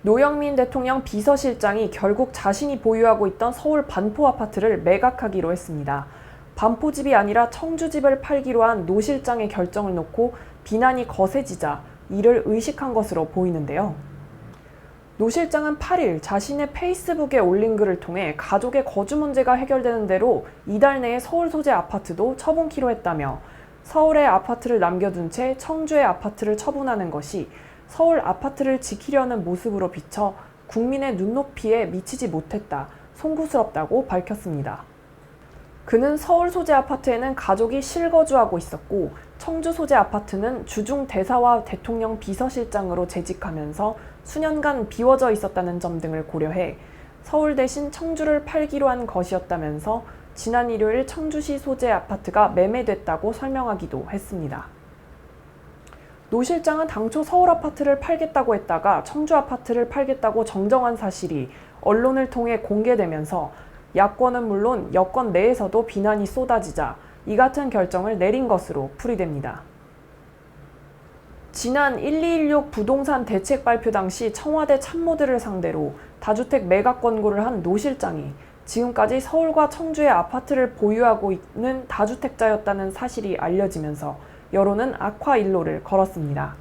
노영민 대통령 비서실장이 결국 자신이 보유하고 있던 서울 반포 아파트를 매각하기로 했습니다. 반포집이 아니라 청주집을 팔기로 한 노 실장의 결정을 놓고 비난이 거세지자 이를 의식한 것으로 보이는데요. 노 실장은 8일 자신의 페이스북에 올린 글을 통해 가족의 거주 문제가 해결되는 대로 이달 내에 서울 소재 아파트도 처분키로 했다며 서울의 아파트를 남겨둔 채 청주의 아파트를 처분하는 것이 서울 아파트를 지키려는 모습으로 비춰 국민의 눈높이에 미치지 못했다, 송구스럽다고 밝혔습니다. 그는 서울 소재 아파트에는 가족이 실거주하고 있었고 청주 소재 아파트는 주중 대사와 대통령 비서실장으로 재직하면서 수년간 비워져 있었다는 점 등을 고려해 서울 대신 청주를 팔기로 한 것이었다면서 지난 일요일 청주시 소재 아파트가 매매됐다고 설명하기도 했습니다. 노 실장은 당초 서울 아파트를 팔겠다고 했다가 청주 아파트를 팔겠다고 정정한 사실이 언론을 통해 공개되면서 야권은 물론 여권 내에서도 비난이 쏟아지자 이 같은 결정을 내린 것으로 풀이됩니다. 지난 1216 부동산 대책 발표 당시 청와대 참모들을 상대로 다주택 매각 권고를 한 노 실장이 지금까지 서울과 청주의 아파트를 보유하고 있는 다주택자였다는 사실이 알려지면서 여론은 악화일로를 걸었습니다.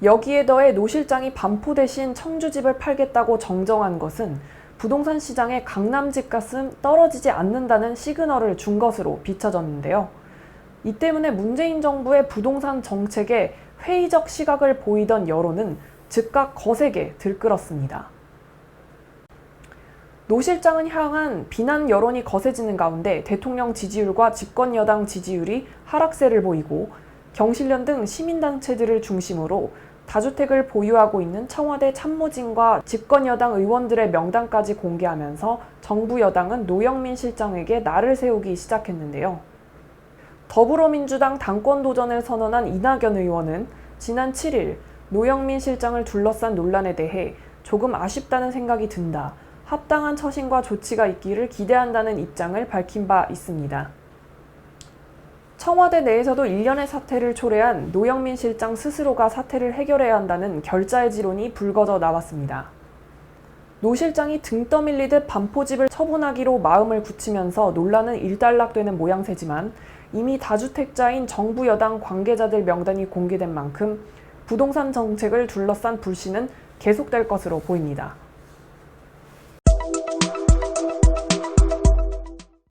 여기에 더해 노 실장이 반포 대신 청주집을 팔겠다고 정정한 것은 부동산 시장의 강남 집값은 떨어지지 않는다는 시그널을 준 것으로 비춰졌는데요. 이 때문에 문재인 정부의 부동산 정책에 회의적 시각을 보이던 여론은 즉각 거세게 들끓었습니다. 노 실장은 향한 비난 여론이 거세지는 가운데 대통령 지지율과 집권 여당 지지율이 하락세를 보이고 경실련 등 시민단체들을 중심으로 다주택을 보유하고 있는 청와대 참모진과 집권 여당 의원들의 명단까지 공개하면서 정부 여당은 노영민 실장에게 날을 세우기 시작했는데요. 더불어민주당 당권 도전을 선언한 이낙연 의원은 지난 7일 노영민 실장을 둘러싼 논란에 대해 조금 아쉽다는 생각이 든다, 합당한 처신과 조치가 있기를 기대한다는 입장을 밝힌 바 있습니다. 청와대 내에서도 일련의 사태를 초래한 노영민 실장 스스로가 사태를 해결해야 한다는 결자의 지론이 불거져 나왔습니다. 노 실장이 등 떠밀리듯 반포집을 처분하기로 마음을 굳히면서 논란은 일단락되는 모양새지만 이미 다주택자인 정부 여당 관계자들 명단이 공개된 만큼 부동산 정책을 둘러싼 불씨는 계속될 것으로 보입니다.